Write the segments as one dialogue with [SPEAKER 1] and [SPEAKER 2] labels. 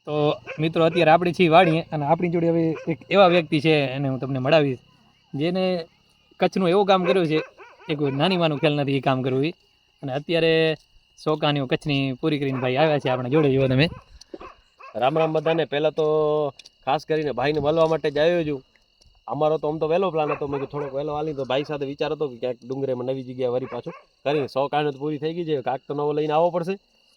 [SPEAKER 1] તો મિત્રો અત્યારે આપણી છીએ વાડીએ અને આપણી જોડે હવે એક એવા વ્યક્તિ છે એને હું તમને મળાવીશ જેને કચ્છનું એવું કામ કર્યું છે એ કોઈ નાની માનું ખેલ નથી એ કામ કરવું એ અને અત્યારે શોકાનીઓ કચ્છની પૂરી કરીને ભાઈ આવ્યા છે આપણે જોડે જુઓ તમે.
[SPEAKER 2] રામ રામ બધાને. પહેલાં તો ખાસ કરીને ભાઈને મળવા માટે જ આવ્યો છું. અમારો તો આમ તો વહેલો પ્લાન હતો, મેં થોડોક વહેલો હાલી તો ભાઈ સાથે વિચાર હતો કે ક્યાંક ડુંગરેમાં નવી જગ્યાએ વરી પાછું કરીને 100 કારણે તો પૂરી થઈ ગઈ છે, કાંક તો નવો લઈને આવવો પડશે.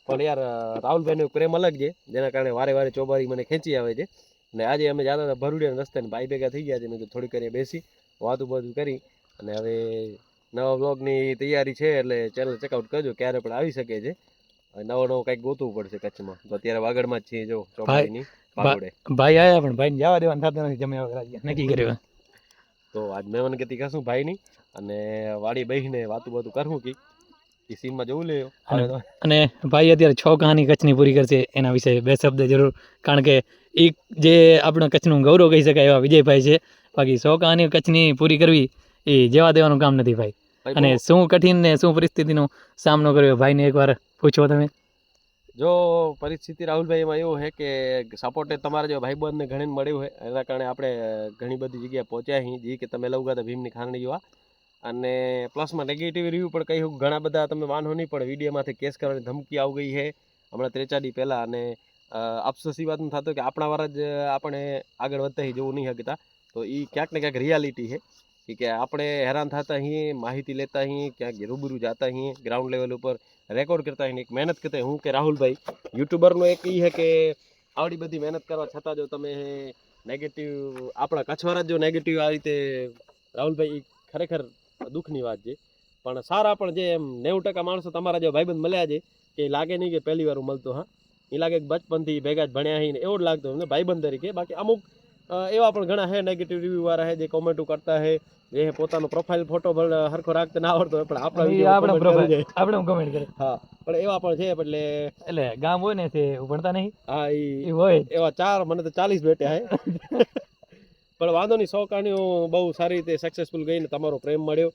[SPEAKER 2] પણ યાર રાહુલભાઈનો પ્રેમ અલગ છે જેના કારણે વારે વારે ચોબારી મને ખેંચી આવે છે. અને આજે અમે જતા હતા ભરૂડિયા રસ્તે ને ભાઈ ભેગા થઈ ગયા છે. મેં તો થોડી કરી બેસી વાતું બાતું કરી અને હવે નવા બ્લોગની તૈયારી છે એટલે ચેનલ ચેકઆઉટ કરજો, ક્યારે પણ આવી શકે છે. નવો નવો કંઈક ગોતવું પડશે કચ્છમાં. તો અત્યારે વાગડમાં જ છીએ જો ચોબારીની ભાગોડે.
[SPEAKER 1] ભાઈ આવ્યા પણ ભાઈને જવા દેવાનું થતું નથી, જમ્યા વગર નક્કી કર્યું.
[SPEAKER 2] તો આજ મહેમાન ગતિ કરશું ભાઈની અને વાડી બેસીને વાતું બાતું કરવું કે એ સીનમાં જવું લે.
[SPEAKER 1] અને ભાઈ અત્યારે 6 કહાની કચ્છની પૂરી કરશે, એના વિશે 2 શબ્દ જરૂર, કારણ કે એ જે આપણા કચ્છનું ગૌરવ કહી શકાય એવા વિજયભાઈ છે. બાકી 100 કહાની કચ્છની પૂરી કરવી એ જેવા દેવાનું કામ નથી ભાઈ. અને શું કઠિન ને શું પરિસ્થિતિનો સામનો કર્યો ભાઈને એકવાર પૂછો તમે.
[SPEAKER 2] જો પરિસ્થિતિ રાહુલભાઈ એમાં એવું છે કે સપોર્ટે તમારા જેવા ભાઈબંધને ઘણીને મળ્યું હોય એના કારણે આપણે ઘણી બધી જગ્યાએ પહોંચ્યા અહીં જે કે તમે લઉં હતા ભીમની ખાંડણી જોવા. અને પ્લસમાં નેગેટિવ રિવ્યૂ પણ કહ્યું ઘણા બધા તમે માનો નહીં પણ વિડીયોમાંથી કેસ કરવાની ધમકી આવી ગઈ છે હમણાં 3-4 દી પહેલાં. અને અફસોસ એ વાતનું થતું કે આપણા વાર જ આપણે આગળ વધતા જવું નહીં શકતા. તો એ ક્યાંક ને ક્યાંક રિયાલિટી છે કે આપણે હેરાન થતા અહીં, માહિતી લેતા અહીં, ક્યાંક રૂબરૂ જતા અહીં, ગ્રાઉન્ડ લેવલ ઉપર રેકોર્ડ કરતા અહીં, એક મહેનત કરતા હું કે રાહુલભાઈ યુટ્યુબરનો એક એ છે કે આવડી બધી મહેનત કરવા છતાં જો તમે નેગેટિવ આપણા કચ્છવાળા જો નેગેટિવ આ રીતે રાહુલભાઈ ખરેખર દુઃખની વાત છે. પણ સારા પણ જે એમ 90% માણસો તમારા જેવા ભાઈબંધ મળ્યા છે કે લાગે નહીં કે પહેલી વાર હું મળતો, હા એ લાગે કે બચપનથી ભેગા જ ભણ્યા અહીં એવું જ લાગતું અમને ભાઈબંધ તરીકે. બાકી અમુક એવા પણ ઘણા હે નેગેટિવ રિવ્યૂ વાળા હે જે કોમેન્ટો કરતા હે, જે પોતાનો પ્રોફાઇલ ફોટો હરખો રાખતા ના આવડતો હોય પણ આપણે
[SPEAKER 1] કમેન્ટ કરે.
[SPEAKER 2] હા પણ એવા પણ છે
[SPEAKER 1] એટલે ગામ હોય ને તે ભણતા નહીં.
[SPEAKER 2] હા
[SPEAKER 1] એ હોય
[SPEAKER 2] એવા 4 મને તો 40 બેઠા હે. પણ વાંધો નહીં, 100 કહાનીઓ બહુ સારી રીતે સક્સેસફુલ ગઈ ને તમારો પ્રેમ મળ્યો.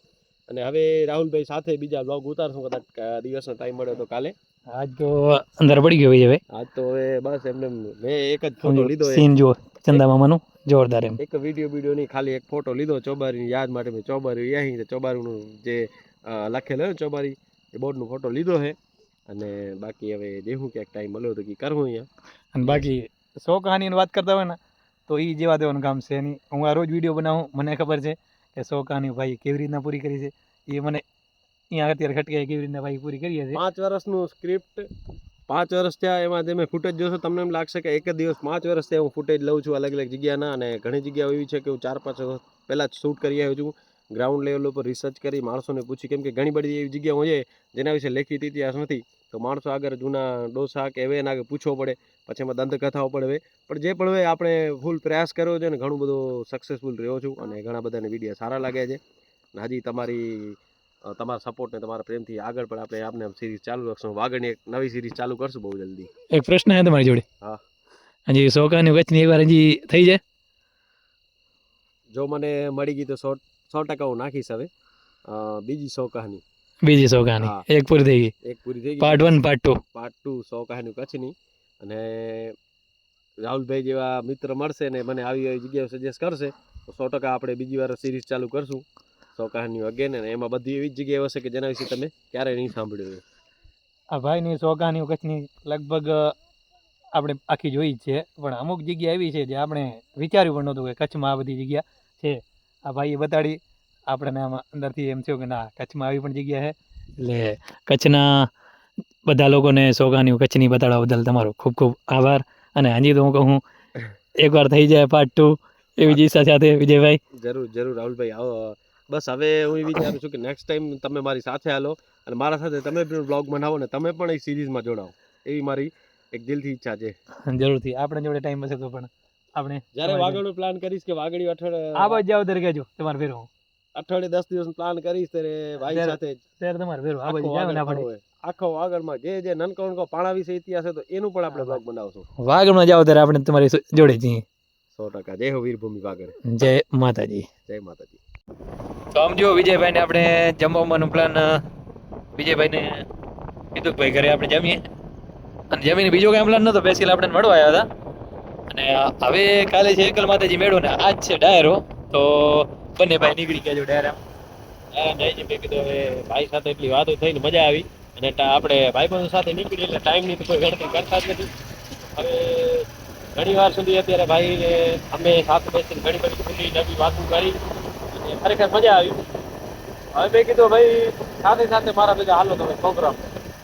[SPEAKER 2] અને હવે રાહુલભાઈ સાથે બીજા બ્લોગ ઉતારશું કદાચ દિવસનો ટાઈમ મળ્યો તો કાલે.
[SPEAKER 1] આજ તો અંદર પડી ગયો ભાઈ.
[SPEAKER 2] આજ તો હવે બસ એમને મેં એક જ ફોટો લીધો,
[SPEAKER 1] સીન જો ચંદા મામાનું જોરદાર, એમ
[SPEAKER 2] એક વિડીયો નહીં ખાલી એક ફોટો લીધો ચોબારીની યાદ માટે. મેં ચોબારી અહીં ચોબારીનું જે લખેલો હોય ચોબારી એ બોર્ડનો ફોટો લીધો છે. અને બાકી હવે દેખું ક્યાંક ટાઈમ મળ્યો તો કે કરવું અહીંયા.
[SPEAKER 1] અને બાકી 100 કહાનીની વાત કરતા હોય ને તો એ જેવા દેવાનું કામ છે નહીં. હું આ રોજ વિડીયો બનાવું, મને ખબર છે કે 100 કહાની ભાઈ કેવી રીતના પૂરી કરી છે. એ મને અહીંયા અત્યારે ખટકે કેવી રીતના ભાઈ પૂરી કરીએ છે.
[SPEAKER 2] 5 વર્ષનું સ્ક્રિપ્ટ 5 વર્ષ થયા, એમાં તમે ફૂટેજ જોશો તમને એમ લાગશે કે એક જ દિવસ 5 વર્ષ થયા હું ફૂટેજ લઉં છું અલગ અલગ જગ્યાના. અને ઘણી જગ્યાઓ એવી છે કે હું 4-5 વર્ષ પહેલાં જ શૂટ કરી આવ્યો છું. ગ્રાઉન્ડ લેવલ ઉપર રિસર્ચ કરી માણસોને પૂછી, કેમ કે ઘણી બધી એવી જગ્યાઓ છે જેના વિશે લેખિત ઇતિહાસ નથી. તો માણસો આગળ જૂના ડોસા કે એવે આગળ પૂછવો પડે, પછી એમાં દંતકથાઓ પડે. પણ જે પણ હોય આપણે ફૂલ પ્રયાસ કર્યો છે અને ઘણું બધું સક્સેસફુલ રહ્યો છું. અને ઘણા બધાને વિડીયો સારા લાગ્યા છે. અને હજી તમારા સપોર્ટ ને તમારા પ્રેમથી આગળ પણ આપણે સિરીઝ ચાલુ રાખશું. વાગડની એક નવી સિરીઝ ચાલુ કરશું બહુ જલ્દી.
[SPEAKER 1] એક પ્રશ્ન છે તમારી જોડે.
[SPEAKER 2] હા
[SPEAKER 1] હજી 100 કહાની કચ્છની એકવાર હજી થઈ જાય?
[SPEAKER 2] જો મને મળી ગઈ તો 100% હું નાખીશ. હવે બીજી 100 કહાની,
[SPEAKER 1] બીજી 100 કહાની એક પૂરી થઈ ગઈ.
[SPEAKER 2] એક પૂરી થઈ ગઈ.
[SPEAKER 1] પાર્ટ 1 પાર્ટ 2
[SPEAKER 2] 100 કહાની કચ્છની. અને રાહુલભાઈ જેવા મિત્ર મળશે ને મને આવી જગ્યાએ સજેસ્ટ કરશે તો 100% આપણે બીજી વાર સિરીઝ ચાલુ કરશું 100 કહાનીઓ અગેન. અને એમાં બધી એવી જ જગ્યાએ હશે કે જેના વિશે તમે ક્યારેય નહીં સાંભળ્યું હોય.
[SPEAKER 1] આ ભાઈની 100 કહાનીઓ કચ્છની લગભગ આપણે આખી જોઈ જ છે, પણ અમુક જગ્યા એવી છે જે આપણે વિચાર્યું પણ નહોતું કે કચ્છમાં આ બધી જગ્યા છે. આ ભાઈએ બતાડી આપણને આમાં અંદરથી એમ થયું કે ના કચ્છમાં આવી પણ જગ્યા છે. એટલે કચ્છના બધા લોકોને 100 કહાનીઓ કચ્છની બતાડવા બદલ તમારો ખૂબ ખૂબ આભાર. અને હજી તો હું કહું એકવાર થઈ જાય પાર્ટ 2 એવી જ ઈચ્છા સાથે વિજયભાઈ.
[SPEAKER 2] જરૂર રાહુલભાઈ આવો. બસ હવે હું વિચારું છું કે નેક્સ્ટ ટાઈમ તમે મારી સાથે હાલો અને મારા સાથે તમે પણ બ્લોગ બનાવો ને તમે પણ એ સિરીઝમાં જોડાઓ, એવી મારી એક દિલથી ઈચ્છા છે.
[SPEAKER 1] જરૂરથી આપણે જોડે ટાઈમ હશે તો પણ આપણે
[SPEAKER 2] જ્યારે વાગડનો પ્લાન કરીશ કે વાગડી અઠવાડિયે
[SPEAKER 1] આ બાજુ જાવ ત્યારે કહેજો તમારે ફેરવો.
[SPEAKER 2] અઠવાડિયે 10 દિવસ પ્લાન કરીશ ત્યારે ભાઈ સાથે
[SPEAKER 1] ત્યારે તમારે ફેરવો આ બાજુ જાવ ને આપણે
[SPEAKER 2] આખો વાગડમાં જે નનકો પાણા વિશે ઇતિહાસ હતો એનું પણ આપણે બ્લોગ બનાવશું.
[SPEAKER 1] વાગડમાં જાવ ત્યારે આપણે તમારી જોડે જઈએ.
[SPEAKER 2] 100%. જય હો વીરભૂમિ વાગડ.
[SPEAKER 1] જય માતાજી.
[SPEAKER 2] જય માતાજી.
[SPEAKER 1] તો આમ જો વિજયભાઈને આપણે જમવાનું પ્લાન વિજયભાઈને કીધું ભાઈ ઘરે આપણે જમીએ. અને જમીન બીજો કાંઈ પ્લાન નહોતો, બેસીને આપણે મળવા આવ્યા હતા. અને હવે કાલે છે એકલ માતાજી મેળો ને આજ છે ડાયરો. તો બંને ભાઈ નીકળી ગયા જો ડાયરા. મેં કીધું હવે ભાઈ સાથે એટલી વાતો થઈને મજા આવી. અને આપણે ભાઈબંધો સાથે નીકળી એટલે ટાઈમની તો કોઈ ગણતરી કરતા જ નથી. હવે ઘણી વાર સુધી અત્યારે ભાઈ અમે સાથે બેસીને ઘણી બધી ખુલ્લી નવી વાતો કરી અને ખરેખર મજા આવી. હવે મેં કીધું ભાઈ સાથે સાથે મારા ભેગા હાલો તમે પ્રોગ્રામ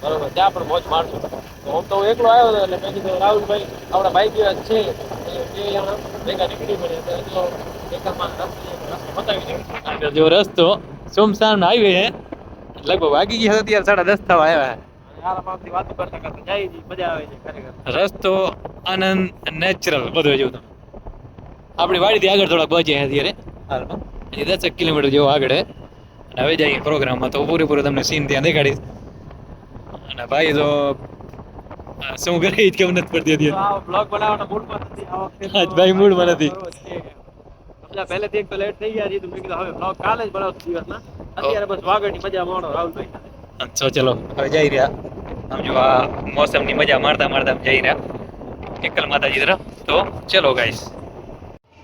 [SPEAKER 1] બરોબર, ત્યાં પણ મોજ મારશું. તો હું તો એકલો આવ્યો હતો એટલે મેં કીધું રાહુલભાઈ આપણા ભાઈ જેવા છે એ બે જણા ભેગા નીકળી પડે તો બતાવી દે. જો રસ્તો સુમસાન હાઈવે હે, લગભગ વાગી ગયા અત્યારે 10:30 થવા આવ્યા. વાતો કરતા કરતા જાય છે, મજા આવે છે ખરેખર. રસ્તો આનંદ નેચરલ બધું જોયું તમે. આપણી વાડીથી આગળ થોડાક પહોંચ્યા અત્યારે હાલમાં, હજી 10 કિલોમીટર જેવો આગળ હે. અને હવે જઈએ પ્રોગ્રામમાં તો પૂરેપૂરો તમને સીન ત્યાં દેખાડીશ. અને ભાઈ તો શું કરે એ જ કેમ નથી પડતી અત્યારે. બ્લોગ બનાવવાનો મૂડમાં નથી આ વખતે. આજ ભાઈ મૂડમાં નથી. પહેલેથી એક તો લેટ થઈ ગયા છે તો મેં કીધું હવે બ્લોગ કાલે જ બનાવશું દિવસના. અત્યારે બસ વાગડની મજા માણો રાહુલભાઈ. તો ચલો હવે જઈ રહ્યા. આમ જો આ મોસમની મજા માણતા માણતા જઈ રહ્યા એકલ માતાજી તરફ. તો ચલો ગાઈસ.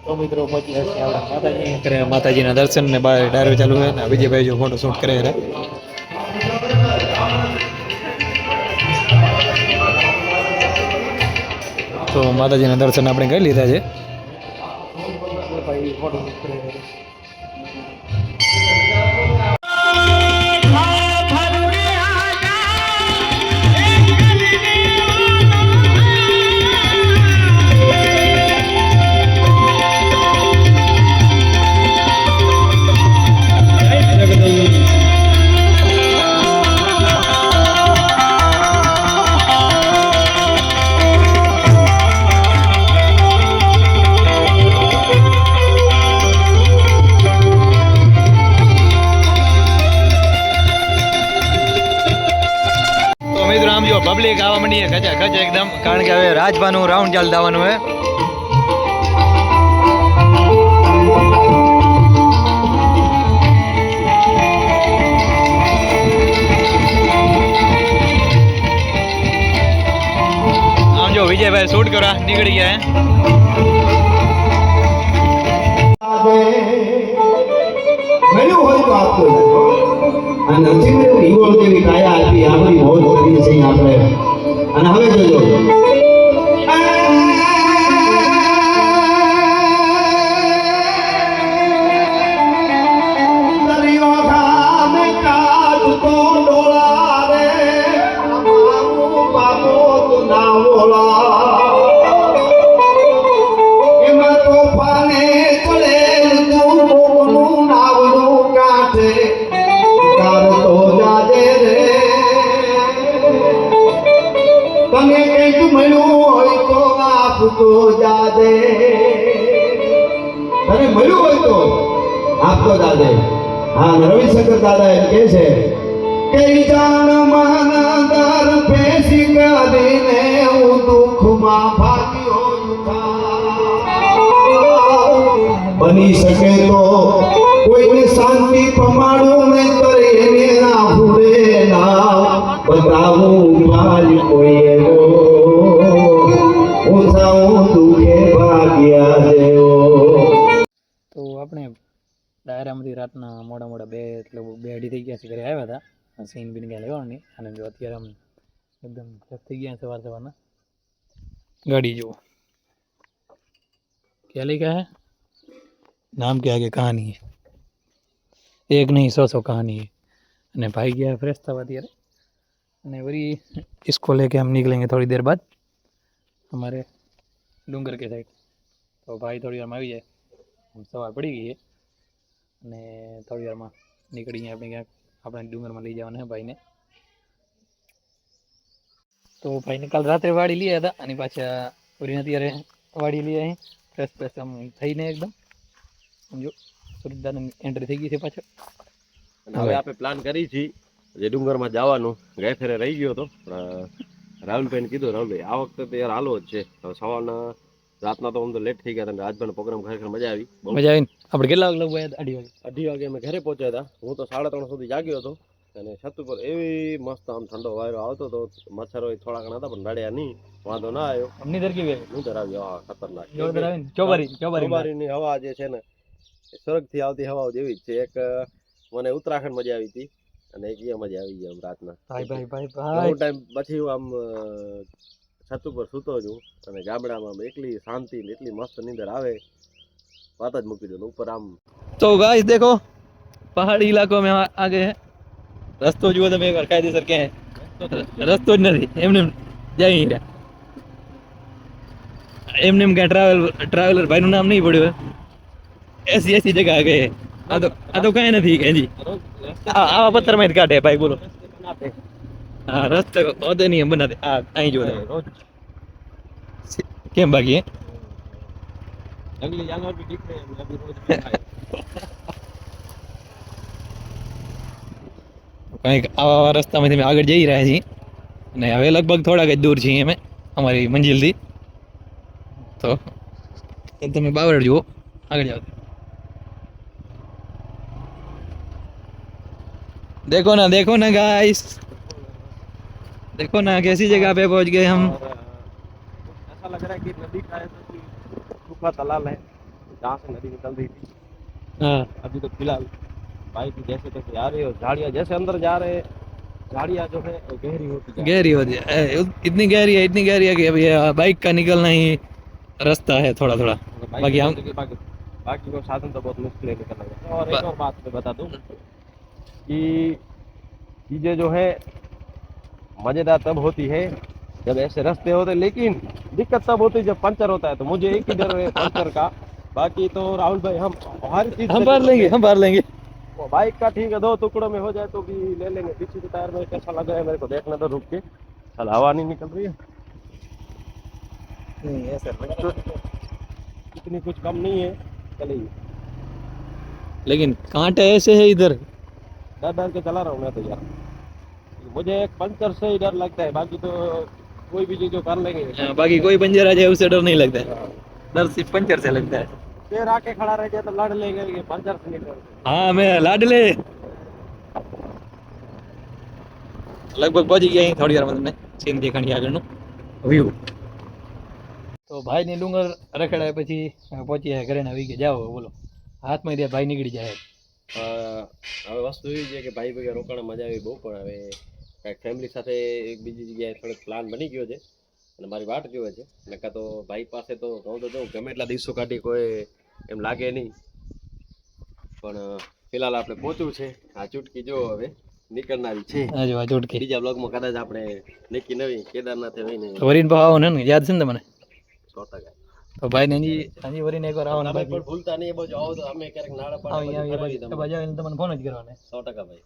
[SPEAKER 1] તો મિત્રો પહોંચી જશે આપણા માતાજી કરે માતાજીના દર્શન ને બહાર ડાયરો ચાલુ છે ને વિજયભાઈ જો ફોટો શૂટ કરે છે. તો માતાજીના દર્શન આપણે કરી લીધા છે. ભાઈ ફોટો શૂટ કરે છે. પબ્લિક આવવા માંડી ખચા ખચ એકદમ, કારણ કે હવે રાજભાનું રાઉન્ડ ચાલુ થવાનું હે. આમ જો વિજયભાઈ શૂટ કરવા નીકળી ગયા
[SPEAKER 3] મળ્યું હોય તો આપતો અને નથી મળ્યું હિંગોળ જેવી કાયા આપી આપણી મોજ કરી છે આપણે. અને હવે જોજો દરિયો ખામે કાઢતો ડોળા રે અમારું બાપો તો ના બોલા એમાં તો પાને ચડે તું કોકનું નાવનું કાઢે કાઢતો જાદે રે. તને કંઈક મળ્યું હોય તો આપતો જાદે, તને મળ્યું હોય તો આપતો જાદે. હા, રવિશંકર દાદા એમ કહે છે કે જાણ મન દર પેશી કરીને હું દુઃખમાં ભાગ્યો બની શકે તો કોઈને શાંતિ પમાડું નહીં કરે એને ના ભૂલે ના બતાવું મારી કોઈ એવો હું જાઉં દુઃખે ભાગ્યા જેવો.
[SPEAKER 1] તો આપણે ડાયરામાંથી રાતના મોડા મોડા 2-2:30 થઈ ગયા છે ઘરે આવ્યા હતા. સીન બીન ક્યાં લેવાનું નહીં. અને જો અત્યારે આમ એકદમ ફ્રેશ થઈ ગયા સવારના. ગાડી જુઓ क्या लिखा है, नाम के आगे कहानी है, एक नहीं 100 कहानी है. અને ભાઈ ગયા ફ્રેશ થવા અત્યારે. અને वही इसको लेके हम निकलेंगे थोड़ी देर बाद हमारे डूंगर के साइड. तो भाई થોડી વારમાં આવી જાય. સવાર પડી ગઈ છે અને થોડી વારમાં નીકળીએ આપણે ક્યાંક આપણે ડુંગરમાં લઈ જવાના છે ભાઈને. તો ભાઈને કાલ રાત્રે વાડી લઈ આવ્યા હતા અને પાછા પૂરી અત્યારે વાડી લઈ આવી ફ્રેશ ફ્રેશ આમ થઈને એકદમ સમજો સુરતદાની એન્ટ્રી થઈ ગઈ છે પાછળ.
[SPEAKER 2] હવે આપણે પ્લાન કરી છે જે ડુંગરમાં જવાનું. ગયા ફેરે રહી ગયો હતો પણ રાહુલભાઈને કીધું રાહુલભાઈ આ વખતે તો યાર હાલો જ છે. સવારના રાતના તો આમ તો લેટ થઈ ગયા હતા. રાજભાઈનો પ્રોગ્રામ ખરેખર મજા આવી.
[SPEAKER 1] મજા આવી ને. આપણે કેટલા વાગે લગભગ 2:30 વાગે
[SPEAKER 2] અમે ઘરે પહોંચ્યા હતા. હું તો 3:30 સુધી જાગ્યો હતો અને છત ઉપર એવી મસ્ત આમ ઠંડો વાયરો આવતો હતો, મચ્છરો થોડા ઘણા હતા પણ નડ્યા નહીં, વાંધો ના આવ્યો.
[SPEAKER 1] નીંદર કેવી આવી?
[SPEAKER 2] નીંદર આવી, હા ખતરનાક.
[SPEAKER 1] જોરદાર આવી ને? ચોબારી
[SPEAKER 2] ચોબારીની હવા જે છે ને એ સ્વર્ગથી આવતી હવાઓ જેવી જ છે. એક મને ઉત્તરાખંડ મજા આવી હતી અને એક અહીંયા મજા આવી ગઈ આમ રાતના.
[SPEAKER 1] ભાઈ ભાઈ ભાઈ
[SPEAKER 2] બહુ
[SPEAKER 1] ભાઈ
[SPEAKER 2] ટાઈમ પછી હું આમ છત ઉપર સૂતો છું અને ગામડામાં આમ એટલી શાંતિ ને એટલી મસ્ત નીંદર આવે, વાત જ મૂકી દો ને. ઉપર આમ
[SPEAKER 1] तो गाइस देखो पहाड़ी इलाकों में आ गए हैं. रस्तो जुओ તમે એકવાર કાયદેસર કે રસ્તો જ નથી, એમને જઈ નહીં રહ્યા. એમને એમ ક્યાં ટ્રાવેલર ભાઈનું નામ નહીં પડ્યું. એસી એસી જગ્યા આ ગયે. આ તો કઈ નથી કે જી આવા પથ્થરમાં જ કાઢે ભાઈ. બોલો હા રસ્તો હોતે નહીં એમ બનાતે. આ અહીં જો
[SPEAKER 2] રોજ
[SPEAKER 1] કેમ બાકી હે?
[SPEAKER 2] જંગલી જાનવર भी दिख रहे हैं, अभी रोज दिखाए.
[SPEAKER 1] કંઈક આવા રસ્તામાંથી અમે આગળ જઈ રહ્યા છીએ અને હવે લગભગ થોડાક જ દૂર છીએ અમે અમારી મંજિલથી. તો તમે બાવળ જુઓ, આગળ જાઓ. देखो ना गाइस, देखो ना कैसी जगह पे पहुंच गए हम.
[SPEAKER 2] और ऐसा लग रहा है कि नदी का ऐसा कोई सूखा तालाब है जहाँ से नदी निकल रही थी.
[SPEAKER 1] हाँ
[SPEAKER 2] अभी तो फिलहाल बाइक जैसे तैसे आ रही है और झाड़ियाँ जैसे अंदर जा रहे हैं, झाड़ियाँ जो है वो गहरी होती जा रही
[SPEAKER 1] गहरी होती है. इतनी गहरी है कि अभी बाइक का निकलना ही रास्ता है थोड़ा थोड़ा.
[SPEAKER 2] है.
[SPEAKER 1] बाकी हम
[SPEAKER 2] बाकी को साधन तो बहुत मुश्किल है निकलना है. और एक और बात मैं बता दूं कि चीज़ें जो है मज़ेदार तब होती है जब ऐसे रास्ते होते, लेकिन दिक्कत तब होती है जब पंचर होता है. तो मुझे एक ही डर है पंचर का. बाकी तो राहुल भाई हम हर चीज
[SPEAKER 1] हम भर लेंगे.
[SPEAKER 2] बाइक का ठीक है, 2 टुकड़ों में हो जाए तो भी ले लेंगे. पीछे के टायर में कैसा लग रहा है मेरे को देखना तो रुक के. चल हवा नहीं निकल रही है,
[SPEAKER 1] नहीं ऐसा
[SPEAKER 2] इतनी कुछ कम नहीं है, चलिए.
[SPEAKER 1] लेकिन कांटे ऐसे है इधर.
[SPEAKER 2] डर डर के चला रहा हूँ मैं तो यार. मुझे एक पंचर से ही डर लगता है, बाकी तो कोई भी चीज जो कर लेंगे.
[SPEAKER 1] बाकी कोई पंचर आ जाए उससे डर नहीं लगता है. डर सिर्फ पंचर से लगता है.
[SPEAKER 2] शेर आके खड़ा रह जाए तो लड़ लेंगे, ये पंचर से नहीं डरते.
[SPEAKER 1] हाँ मैं लाडले લગભગ પહોંચી ગયા અહીં. થોડી વારમાં તમને સીન દેખાણી આગળનું વ્યૂ. તો ભાઈની ડુંગર રખડાય પછી પહોંચી ઘરે આવી કે જાઓ. બોલો હાથમાં ત્યાં ભાઈ નીકળી જાય.
[SPEAKER 2] હવે વસ્તુ એવી છે કે ભાઈ ભેગા રોકાણ મજા આવી બહુ, પણ હવે કાંઈક ફેમિલી સાથે એક બીજી જગ્યાએ થોડોક પ્લાન બની ગયો છે અને મારી વાટ જોવે છે. નકા તો ભાઈ પાસે તો કહું તો જાઉં ગમે એટલા દિવસો કાઢી કોઈ એમ લાગે નહીં. પણ ફિલહાલ આપણે પહોંચ્યું છે. આ ચૂટકી જો હવે નીકળનારી છે.
[SPEAKER 1] હા જો આ ચોટકી
[SPEAKER 2] બીજા બ્લોગમાં કદાચ આપણે નક્કી નવી કેદારનાથે હોય ને
[SPEAKER 1] વરીને ભાવ આવો ને યાદ છે ને તમને?
[SPEAKER 2] 100%.
[SPEAKER 1] તો ભાઈને હજી વરીને એકવાર આવો ને
[SPEAKER 2] તમે પણ ભૂલતા નહીં, એ બાજુ આવો તો અમે ક્યારેક નાળા
[SPEAKER 1] આવી
[SPEAKER 2] પાડા
[SPEAKER 1] બાજુ આવીને તમને ફોન જ કરવાનો.
[SPEAKER 2] 100% ભાઈ.